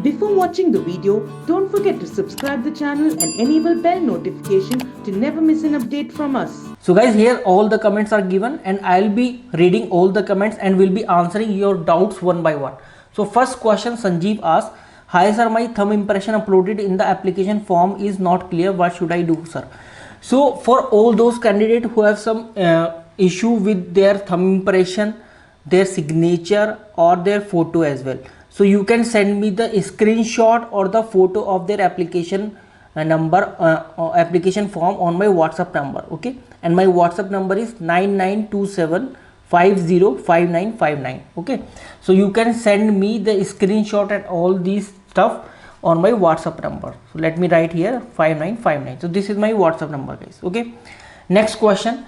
Before watching the video, don't forget to subscribe the channel and enable bell notification to never miss an update from us. So guys, here all the comments are given and I'll be reading all the comments and will be answering your doubts one by one. So first question, Sanjeev asks, hi sir, my thumb impression uploaded in the application form is not clear. What should I do, sir? So for all those candidates who have some issue with their thumb impression, their signature or their photo as well, so you can send me the screenshot or the photo of their application application form on my WhatsApp number. Okay, and my WhatsApp number is 9927505959. Okay, so you can send me the screenshot and all these stuff on my WhatsApp number. So let me write here 5959. So this is my WhatsApp number, guys. Okay, next question,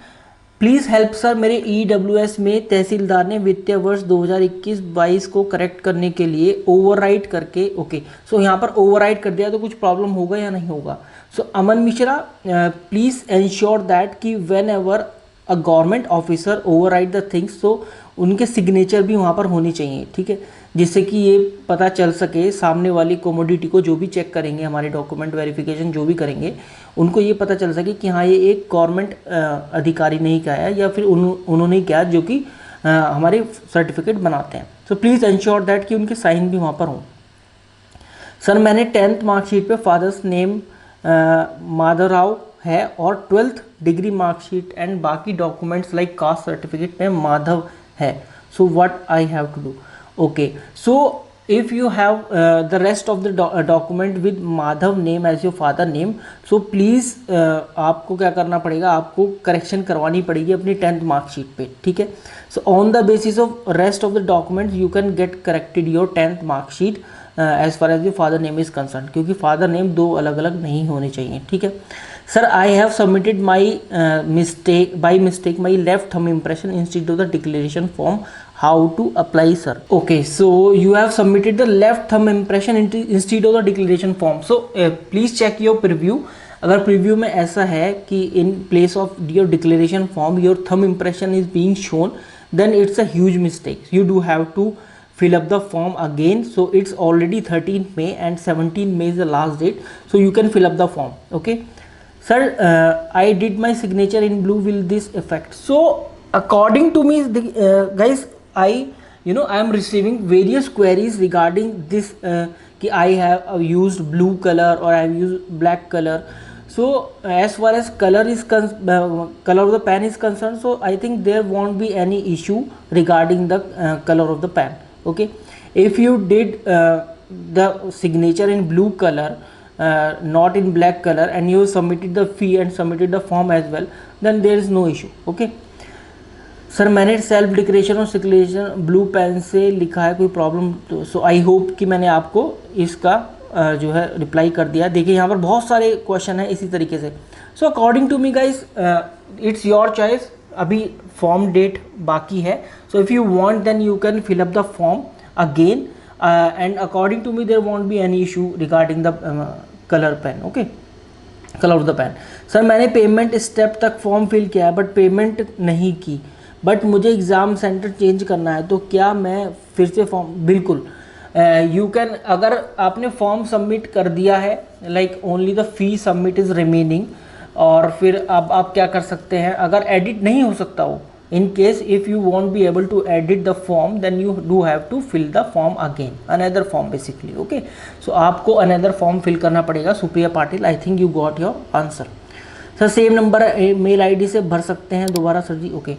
please help sir, मेरे EWS में तहसीलदार ने वित्तीय वर्ष 2021-22 को correct करने के लिए overwrite करके, ओके सो यहाँ पर ओवरराइट कर दिया तो कुछ प्रॉब्लम होगा या नहीं होगा? सो अमन मिश्रा, प्लीज़ एंश्योर दैट कि when ever a government officer overwrite the things, तो उनके सिग्नेचर भी वहाँ पर होनी चाहिए, ठीक है, जिससे कि ये पता चल सके सामने वाली कमोडिटी को, जो भी चेक करेंगे हमारे डॉक्यूमेंट वेरिफिकेशन जो भी करेंगे, उनको ये पता चल सके कि हाँ ये एक गवर्नमेंट अधिकारी नहीं किया है या फिर उन्होंने किया जो कि हमारे सर्टिफिकेट बनाते हैं. सो प्लीज़ इंश्योर दैट कि उनके साइन भी वहाँ पर हों. सर मैंने 10th मार्कशीट पे फादर्स नेम माधवराव है और 12th डिग्री मार्कशीट एंड बाकी डॉक्यूमेंट्स लाइक कास्ट सर्टिफिकेट में माधव है. So what I have to do? Okay, so if you have the rest of the document with Madhav name as your father name, so please आपको क्या करना पड़ेगा, आपको correction करवानी पड़ेगी अपनी 10th मार्कशीट पे, ठीक है. so on the basis of rest of the documents you can get corrected your 10th marksheet as far as your father name is concerned, क्योंकि father name दो अलग अलग नहीं होने चाहिए, ठीक है. Sir I have submitted my by mistake my left thumb impression instead of the declaration form. How to apply, sir? Okay, so you have submitted the left thumb impression instead of the declaration form. So please check your preview. अगर preview में ऐसा है कि in place of your declaration form your thumb impression is being shown, then it's a huge mistake. You do have to fill up the form again. So it's already 13th May and 17th May is the last date. So you can fill up the form. Okay, sir, I did my signature in blue. Will this affect? So according to me, guys, I am receiving various queries regarding this कि I have used blue color or I have used black color. So as far as color of the pen is concerned, so I think there won't be any issue regarding the color of the pen. Okay, if you did the signature in blue color, not in black color, and you submitted the fee and submitted the form as well, then there is no issue. Okay, sir मैंने self declaration और signature blue pen से लिखा है, कोई problem? तो सो आई hope कि मैंने आपको इसका जो है रिप्लाई कर दिया. देखिए यहाँ पर बहुत सारे क्वेश्चन है इसी तरीके से. So according to me guys, it's your choice. अभी फॉर्म डेट बाकी है. So if you want then you can fill up the form again and according to me there won't be any issue regarding the colour pen. Okay, colour of the pen. Sir मैंने payment step तक form fill किया है but payment नहीं की, but मुझे exam centre change करना है, तो क्या मैं फिर से फॉर्म? बिल्कुल यू कैन. अगर आपने फॉर्म सबमिट कर दिया है, like only the fee submit is remaining, और फिर अब आप क्या कर सकते हैं, अगर एडिट नहीं हो सकता हो, in case if you want be able to edit the form, then you do have to fill the form again, another form basically. Okay, so आपको अनदर फॉर्म फिल करना पड़ेगा. Supriya Patil, I think you got your answer. Sir same number mail ID से भर सकते हैं दोबारा sir ji? Okay,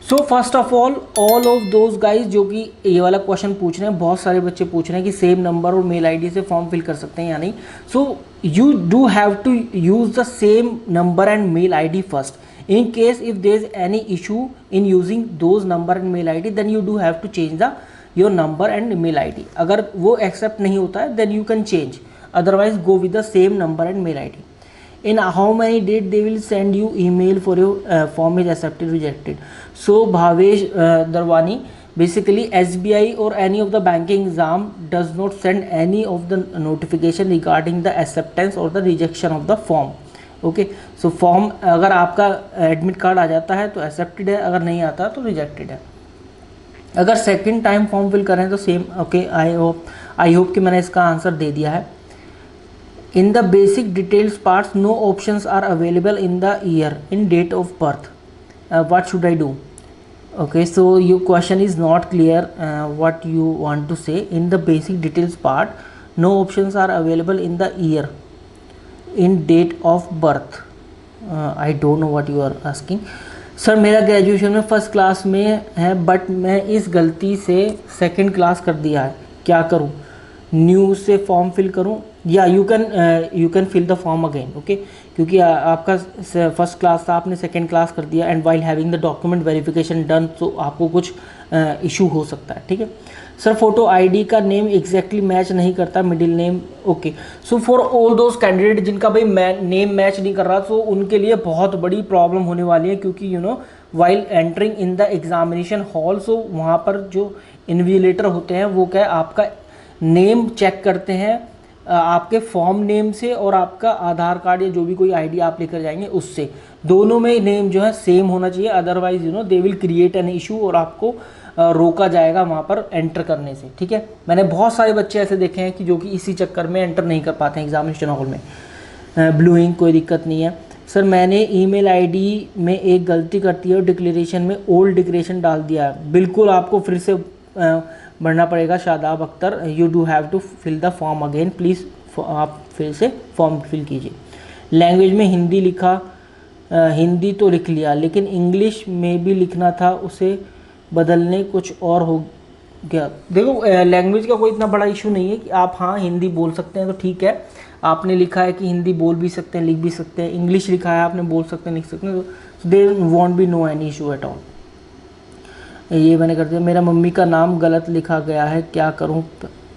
so first of all of those guys जो कि ये वाला क्वेश्चन पूछ रहे हैं, बहुत सारे बच्चे पूछ रहे हैं कि सेम नंबर और मेल आईडी से फॉर्म फिल कर सकते हैं या नहीं. So you do have to use the same number and mail ID first. In case if there is any issue in using those number and mail ID, then you do have to change the your number and mail ID. अगर वो accept नहीं होता है then you can change, otherwise go with the same number and mail ID. In how many days they will send you email for your form is accepted, rejected? So Bhavesh Darwani, basically SBI or any of the banking exam does not send any of the notification regarding the acceptance or the rejection of the form. Okay, so form अगर आपका admit card आ जाता है तो accepted है, अगर नहीं आता तो rejected है. अगर सेकंड टाइम फॉर्म फिल करें तो same. Okay, I hope I hope कि मैंने इसका आंसर दे दिया है। In the basic details parts no options are available in the year in date of birth, what should I do? Okay, so your question is not clear, what you want to say. In the basic details part, no options are available in the year in date of birth. I don't know what you are asking. Sir मेरा graduation में first class में है but मैं इस गलती से second class कर दिया है, क्या करूं? न्यू से फॉर्म फिल करूं या you can fill the form again, okay, क्योंकि आपका फर्स्ट क्लास था, आपने सेकंड क्लास कर दिया and while having the document verification done, तो आपको कुछ इशू हो सकता है, ठीक है। सर फोटो आईडी का नेम एग्जैक्टली मैच नहीं करता, middle name, okay. So for all those candidate जिनका भाई नेम मैच नहीं कर रहा, तो उनके लिए बहुत बड़ी प्रॉब्लम होने वाली है, क्योंकि you know while entering in the examination hall, so वहाँ पर जो इन्विजिलेटर होते हैं वो क्या है, आपका नेम चेक करते हैं आपके फॉर्म नेम से और आपका आधार कार्ड या जो भी कोई आईडी आप लेकर जाएंगे उससे, दोनों में नेम जो है सेम होना चाहिए, otherwise you know they will create an issue और आपको रोका जाएगा वहाँ पर एंटर करने से, ठीक है। मैंने बहुत सारे बच्चे ऐसे देखे हैं कि जो कि इसी चक्कर में एंटर नहीं कर पाते हैं एग्जामिनेशन हॉल में। ब्लू इंक कोई दिक्कत नहीं है। सर मैंने ईमेल आईडी में एक गलती करती है और डिक्लेरेशन में ओल्ड डिक्लेरेशन डाल दिया है, बिल्कुल आपको फिर से भरना पड़ेगा। Shadab Akhtar, you do have to fill the form again, please आप फिर से फॉर्म फिल कीजिए। लैंग्वेज में हिंदी लिखा, हिंदी तो लिख लिया लेकिन इंग्लिश में भी लिखना था, उसे बदलने कुछ और हो गया। देखो लैंग्वेज का कोई इतना बड़ा इशू नहीं है कि आप हाँ हिंदी बोल सकते हैं तो ठीक है, आपने लिखा है कि हिंदी बोल भी सकते हैं, लिख भी सकते हैं, इंग्लिश लिखा है आपने बोल सकते हैं, लिख सकते हैं, तो there won't be no any issue at all. ये मैंने कर दिया। मेरा मम्मी का नाम गलत लिखा गया है, क्या करूं?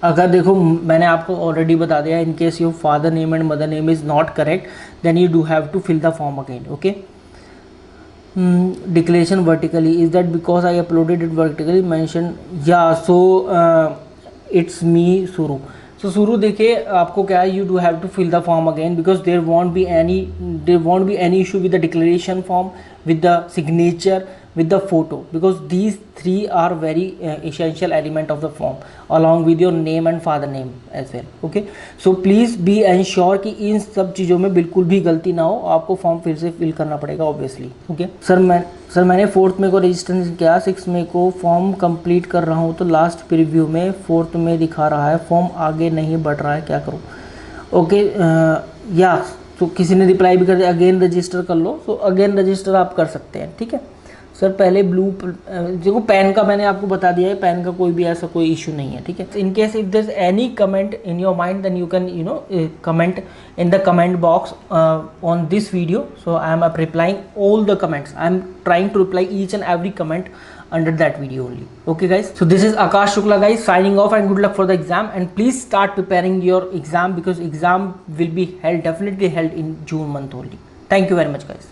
अगर देखो मैंने आपको ऑलरेडी बता दिया, in case your father name and mother name is not correct then you do have to fill the form again, okay. Declaration vertically, is that because I uploaded it vertically mention, या so it's me सुरू। सो शुरू देखिए आपको क्या है, you do have to fill the form again because there won't be any issue with the declaration form, with the signature, with the photo, because these three are very essential element of the form along with your name and father name as well, okay। so please be ensure कि इन सब चीज़ों में बिल्कुल भी गलती ना हो, आपको फॉर्म फिर से फिल करना पड़ेगा ऑब्वियसली, ओके। सर मैंने 4 मई को रजिस्ट्रेशन किया, 6 मई को फॉर्म कंप्लीट कर रहा हूँ, तो लास्ट प्रीव्यू में 4 मई दिखा रहा है, फॉर्म आगे नहीं बढ़ रहा है, क्या करूँ? ओके, या तो किसी ने रिप्लाई भी कर दिया अगेन रजिस्टर कर लो, तो अगेन रजिस्टर आप कर सकते हैं, ठीक है। सर पहले ब्लू, देखो पैन का मैंने आपको बता दिया है, पैन का कोई भी ऐसा कोई इशू नहीं है, ठीक है। In case if there is any comment in your mind then you can you know comment in the comment box on this video, so I am replying all the comments, I am trying to reply each and every comment under that video only, okay guys। so this is Akash Shukla guys signing off, and good luck for the exam, and please start preparing your exam because exam will be held, definitely held in June month only. Thank you very much guys।